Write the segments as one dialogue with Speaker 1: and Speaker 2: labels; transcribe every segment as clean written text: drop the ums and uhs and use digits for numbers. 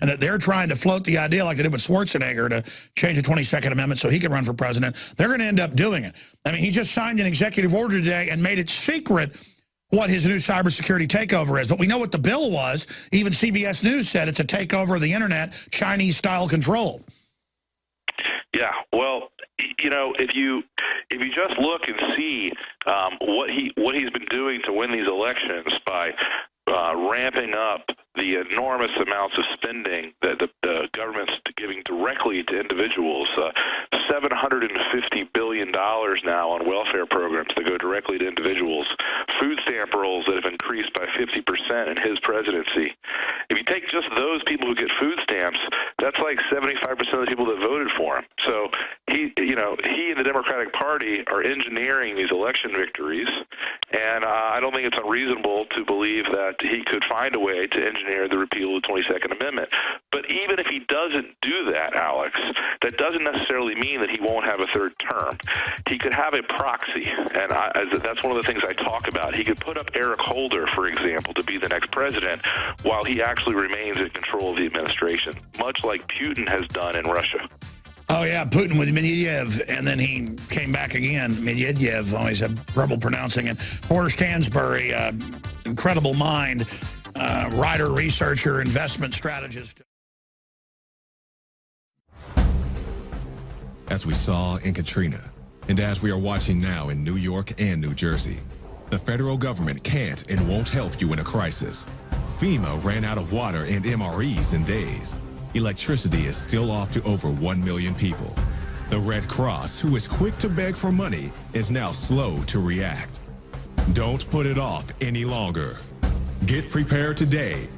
Speaker 1: and that they're trying to float the idea like they did with Schwarzenegger to change the 22nd Amendment so he could run for president, they're going to end up doing it. I mean, he just signed an executive order today and made it secret what his new cybersecurity takeover is. But we know what the bill was. Even CBS News said it's a takeover of the internet, Chinese-style control.
Speaker 2: Yeah, well, you know, if you just look and see what he's been doing to win these elections by ramping up the enormous amounts of spending that the government's giving directly to individuals, $750 billion now on welfare programs that go directly to individuals, food stamp rolls that have increased by 50% in his presidency. If you take just those people who get food stamps, that's like 75% of the people that voted for him. So he and the Democratic Party are engineering these election victories, and I don't think it's unreasonable to believe that he could find a way to engineer the repeal of the 22nd Amendment. But even if he doesn't do that, Alex, that doesn't necessarily mean that he won't have a third term. He could have a proxy, and that's one of the things I talk about. He could put up Eric Holder, for example, to be the next president while he actually remains in control of the administration, much like Putin has done in Russia.
Speaker 1: Oh, yeah, Putin with Medvedev, and then he came back again. Medvedev, always have trouble pronouncing it. Porter Stansbury, incredible mind, writer, researcher, investment strategist.
Speaker 3: As we saw in Katrina, and as we are watching now in New York and New Jersey, the federal government can't and won't help you in a crisis. FEMA ran out of water and MREs in days. Electricity is still off to over 1 million people. The Red Cross, who is quick to beg for money, is now slow to react. Don't put it off any longer. Get prepared today.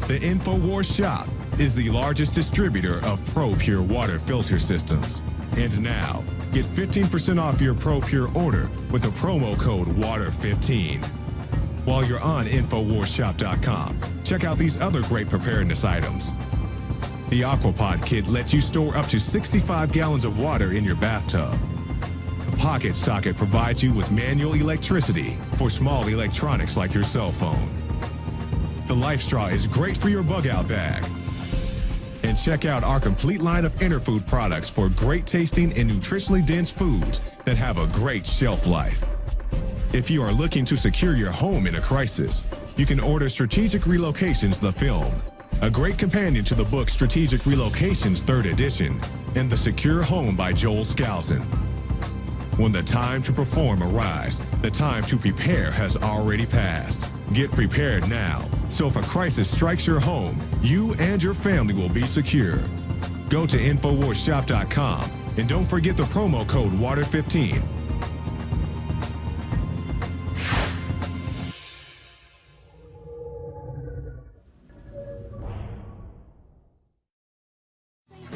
Speaker 3: The InfoWars shop is the largest distributor of ProPure water filter systems. And now, get 15% off your ProPure order with the promo code WATER15. While you're on InfoWarsShop.com, check out these other great preparedness items. The Aquapod kit lets you store up to 65 gallons of water in your bathtub. The Pocket Socket provides you with manual electricity for small electronics like your cell phone. The Life Straw is great for your bug-out bag. And check out our complete line of Interfood products for great tasting and nutritionally dense foods that have a great shelf life. If you are looking to secure your home in a crisis, you can order Strategic Relocations, the film, a great companion to the book Strategic Relocations 3rd edition, and The Secure Home by Joel Skousen. When the time to perform arrives, the time to prepare has already passed. Get prepared now, so if a crisis strikes your home, you and your family will be secure. Go to InfoWarsShop.com and don't forget the promo code WATER15.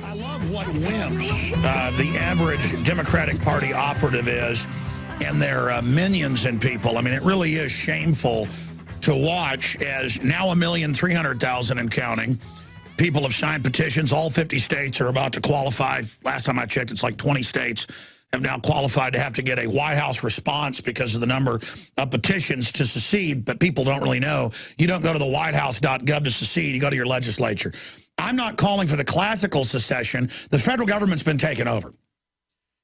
Speaker 1: I love what wimps the average Democratic Party operative is and their minions and people. I mean, it really is shameful to watch as now 1,300,000 and counting people have signed petitions. All 50 states are about to qualify. Last time I checked, it's like 20 states have now qualified to have to get a White House response because of the number of petitions to secede, but people don't really know. You don't go to the whitehouse.gov to secede. You go to your legislature. I'm not calling for the classical secession. The federal government's been taken over.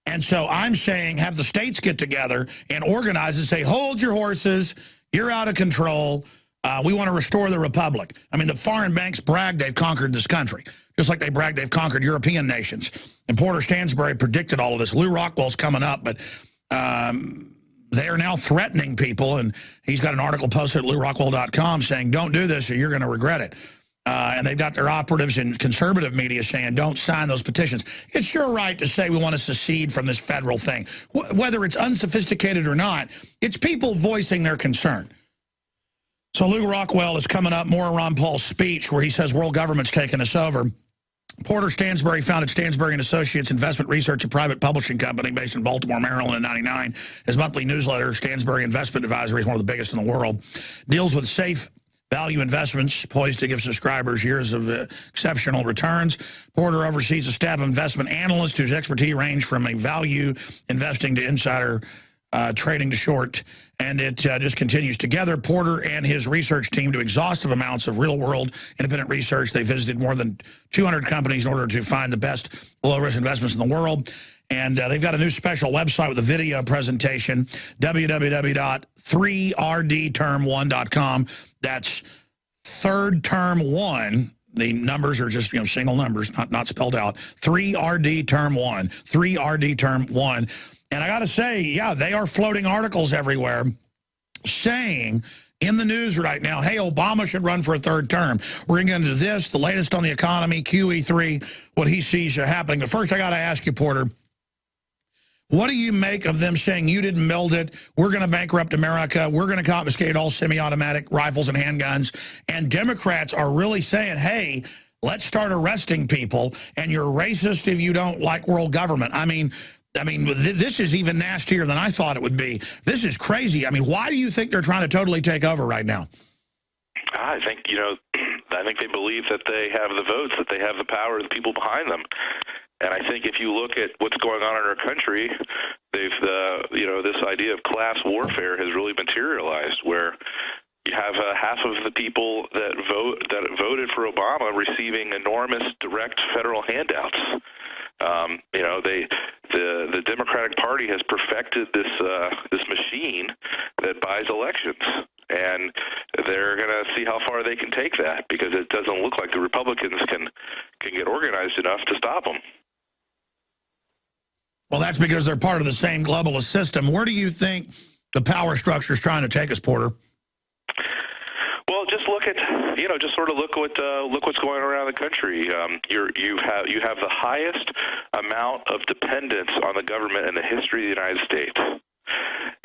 Speaker 1: And so I'm saying have the states get together and organize and say, hold your horses. You're out of control. We want to restore the republic. I mean, the foreign banks brag they've conquered this country, just like they brag they've conquered European nations. And Porter Stansbury predicted all of this. Lou Rockwell's coming up, but they are now threatening people. And he's got an article posted at LouRockwell.com saying, don't do this or you're going to regret it. And they've got their operatives in conservative media saying, don't sign those petitions. It's your right to say we want to secede from this federal thing. Whether it's unsophisticated or not, it's people voicing their concern. So Lou Rockwell is coming up, more Ron Paul's speech where he says world government's taking us over. Porter Stansbury founded Stansbury & Associates Investment Research, a private publishing company based in Baltimore, Maryland in '99. His monthly newsletter, Stansbury Investment Advisory, is one of the biggest in the world. Deals with safe value investments poised to give subscribers years of exceptional returns. Porter oversees a staff of investment analysts whose expertise range from a value investing to insider trading to short, and it just continues. Together, Porter and his research team do exhaustive amounts of real-world independent research. They visited more than 200 companies in order to find the best low-risk investments in the world. And they've got a new special website with a video presentation, www.3rdterm1.com. That's third term one. The numbers are just, single numbers, not spelled out. 3RD term 1. 3RD term 1. And I got to say, yeah, they are floating articles everywhere saying in the news right now, hey, Obama should run for a third term. We're going to get into this, the latest on the economy, QE3, what he sees happening. But first, I got to ask you, Porter, what do you make of them saying you didn't build it, we're going to bankrupt America, we're going to confiscate all semi-automatic rifles and handguns, and Democrats are really saying, hey, let's start arresting people, and you're racist if you don't like world government. I mean, this is even nastier than I thought it would be. This is crazy. I mean, why do you think they're trying to totally take over right now?
Speaker 2: I think, I think they believe that they have the votes, that they have the power of the people behind them. And I think if you look at what's going on in our country, they've, this idea of class warfare has really materialized, where you have half of the people that voted for Obama receiving enormous direct federal handouts. The Democratic Party has perfected this machine that buys elections, and they're going to see how far they can take that, because it doesn't look like the Republicans can get organized enough to stop them.
Speaker 1: Well, that's because they're part of the same globalist system. Where do you think the power structure is trying to take us, Porter?
Speaker 2: Well, just look at, just sort of look what's going around the country. You have the highest amount of dependence on the government in the history of the United States.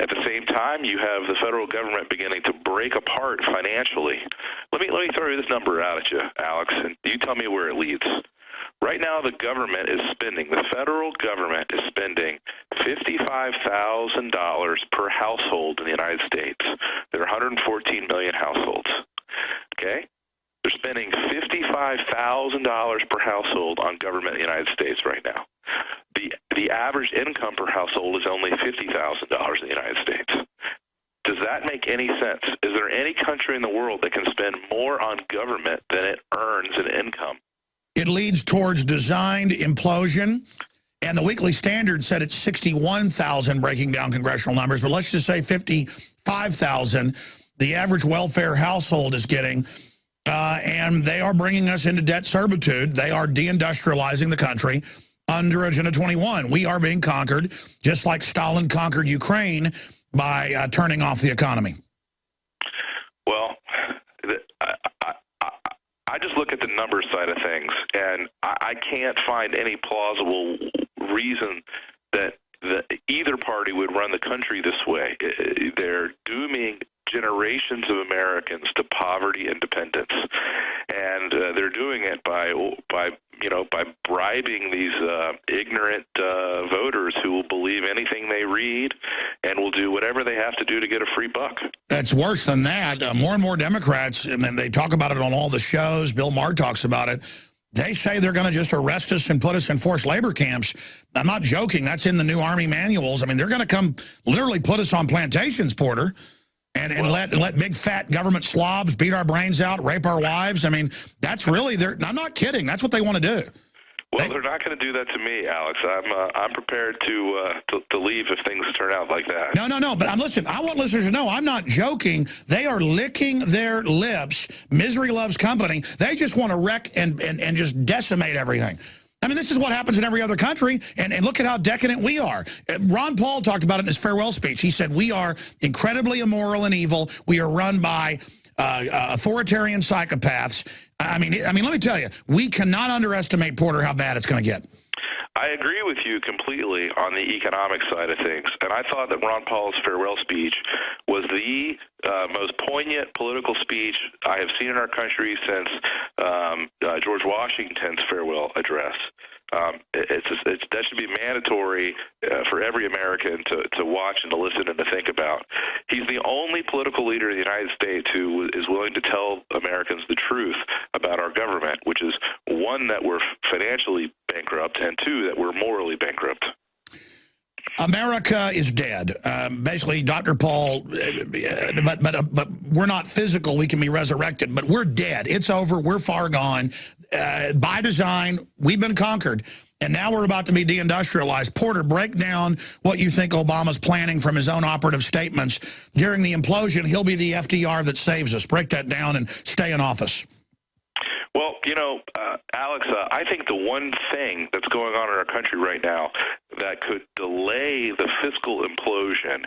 Speaker 2: At the same time, you have the federal government beginning to break apart financially. Let me throw this number out at you, Alex, and you tell me where it leads. Right now, the federal government is spending $55,000 per household in the United States. There are 114 million households. Okay? They're spending $55,000 per household on government in the United States right now. The average income per household is only $50,000 in the United States. Does that make any sense? Is there any country in the world that can spend more on government than it earns in income?
Speaker 1: It leads towards designed implosion, and the Weekly Standard said it's 61,000, breaking down congressional numbers, but let's just say 55,000 the average welfare household is getting, and they are bringing us into debt servitude. They are deindustrializing the country under Agenda 21. We are being conquered, just like Stalin conquered Ukraine, by turning off the economy.
Speaker 2: Well, I just look at the numbers side of things, and I can't find any plausible reason that either party would run the country this way. They're dooming generations of Americans to poverty and dependence, and they're doing it by bribing these ignorant voters who will believe anything they read and will do whatever they have to do to get a free buck.
Speaker 1: That's worse than that. More and more Democrats, and they talk about it on all the shows. Bill Maher talks about it. They say they're going to just arrest us and put us in forced labor camps. I'm not joking. That's in the new Army manuals. I mean, they're going to come literally put us on plantations, Porter, and let big fat government slobs beat our brains out, rape our wives. I mean, that's really I'm not kidding. That's what they want to do.
Speaker 2: Well, they're not going to do that to me, Alex. I'm prepared to leave if things turn out like that.
Speaker 1: No. But listen, I want listeners to know I'm not joking. They are licking their lips. Misery loves company. They just want to wreck and just decimate everything. I mean, this is what happens in every other country, and look at how decadent we are. Ron Paul talked about it in his farewell speech. He said, we are incredibly immoral and evil. We are run by authoritarian psychopaths. I mean, let me tell you, we cannot underestimate, Porter, how bad it's going to get.
Speaker 2: I agree with you completely on the economic side of things, and I thought that Ron Paul's farewell speech was the most poignant political speech I have seen in our country since George Washington's farewell address. That should be mandatory for every American to watch and to listen and to think about. He's the only political leader in the United States who is willing to tell Americans the truth about our government, which is, one, that we're financially bankrupt, and two, that we're morally bankrupt.
Speaker 1: America is dead. Basically, Dr. Paul, but we're not physical. We can be resurrected, but we're dead. It's over. We're far gone. By design, we've been conquered. And now we're about to be deindustrialized. Porter, break down what you think Obama's planning from his own operative statements. During the implosion, he'll be the FDR that saves us. Break that down and stay in office.
Speaker 2: Well, Alex, I think the one thing that's going on in our country right now that could delay the fiscal implosion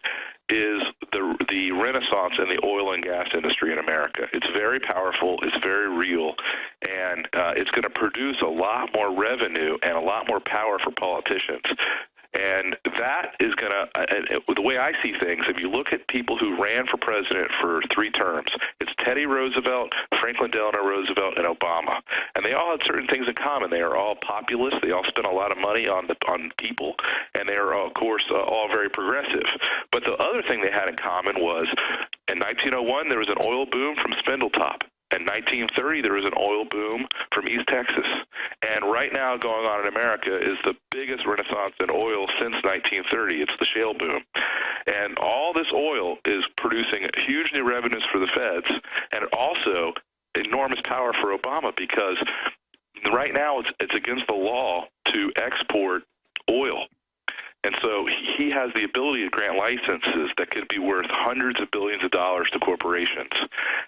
Speaker 2: is the renaissance in the oil and gas industry in America. It's very powerful, it's very real, and it's going to produce a lot more revenue and a lot more power for politicians. And that is going to, the way I see things, if you look at people who ran for president for 3 terms, it's Teddy Roosevelt, Franklin Delano Roosevelt, and Obama. And they all had certain things in common. They are all populist. They all spent a lot of money on people. And they are, of course, all very progressive. But the other thing they had in common was in 1901, there was an oil boom from Spindletop. In 1930, there was an oil boom from East Texas. And right now going on in America is the biggest renaissance in oil since 1930. It's the shale boom. And all this oil is producing huge new revenues for the feds and also enormous power for Obama because right now it's against the law to export oil. And so he has the ability to grant licenses that could be worth hundreds of billions of dollars to corporations.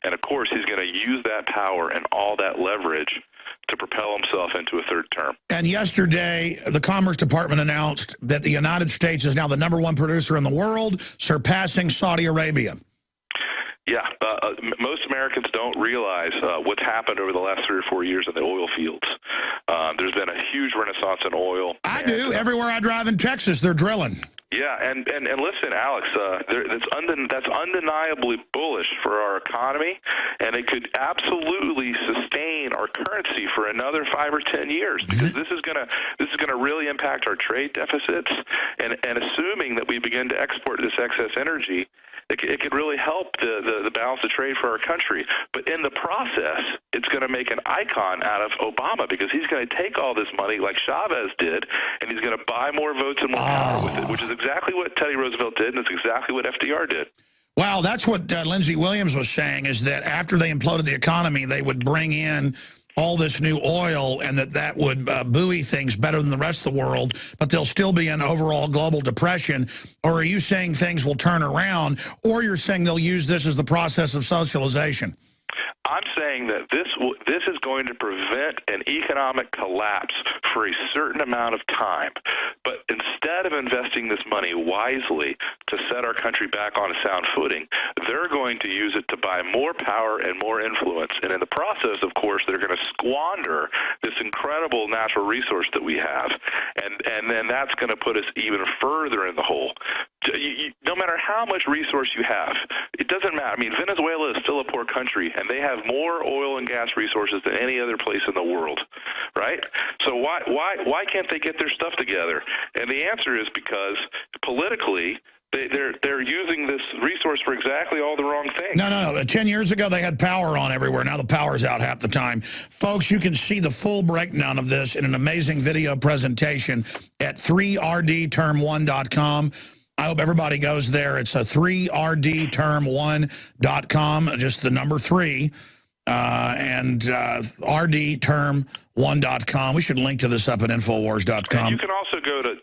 Speaker 2: And, of course, he's going to use that power and all that leverage to propel himself into a 3rd term. And
Speaker 1: yesterday, the Commerce Department announced that the United States is now the #1 producer in the world, surpassing Saudi Arabia.
Speaker 2: Yeah, most Americans don't realize what's happened over the last 3 or 4 years in the oil fields. There's been a huge renaissance in oil.
Speaker 1: I do. Everywhere I drive in Texas, they're drilling.
Speaker 2: Yeah, and listen, Alex, that's undeniably bullish for our economy, and it could absolutely sustain our currency for another 5 or 10 years because this is gonna really impact our trade deficits, and assuming that we begin to export this excess energy, it could really help the balance of trade for our country. But in the process, it's going to make an icon out of Obama because he's going to take all this money like Chavez did, and he's going to buy more votes and more power with it, which is exactly what Teddy Roosevelt did, and it's exactly what FDR did.
Speaker 1: Wow, that's what Lindsey Williams was saying, is that after they imploded the economy, they would bring in all this new oil and that would buoy things better than the rest of the world, but they'll still be in overall global depression. Or are you saying things will turn around, or you're saying they'll use this as the process of socialization?
Speaker 2: I'm saying that this is going to prevent an economic collapse for a certain amount of time. But instead of investing this money wisely to set our country back on a sound footing, they're going to use it to buy more power and more influence. And in the process, of course, they're going to squander this incredible natural resource that we have. And then that's going to put us even further in the hole. No matter how much resource you have, it doesn't matter. I mean, Venezuela is still a poor country, and they have more oil and gas resources than any other place in the world, right? So why can't they get their stuff together? And the answer is because politically, they're using this resource for exactly all the wrong things.
Speaker 1: No. 10 years ago, they had power on everywhere. Now the power's out half the time. Folks, you can see the full breakdown of this in an amazing video presentation at 3rdterm1.com. I hope everybody goes there. It's a 3rdterm1.com, just the number 3, and rdterm1.com. We should link to this up at Infowars.com.
Speaker 2: And you can also go to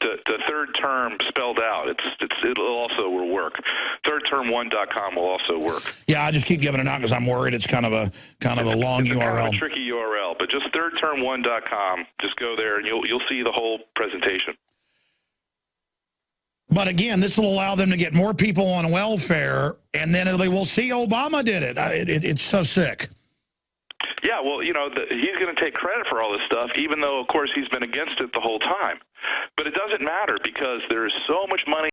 Speaker 2: 3rd term spelled out. It'll also will work. 3rdterm1.com will also work.
Speaker 1: Yeah, I just keep giving it out because I'm worried it's kind of a long
Speaker 2: it's
Speaker 1: URL.
Speaker 2: Kind of a tricky URL, but just 3rdterm1.com. Just go there and you'll see the whole presentation.
Speaker 1: But again, this will allow them to get more people on welfare, and then it'll be, well, see, Obama did it. It's so sick.
Speaker 2: Yeah, well, he's going to take credit for all this stuff, even though, of course, he's been against it the whole time. But it doesn't matter because there is so much money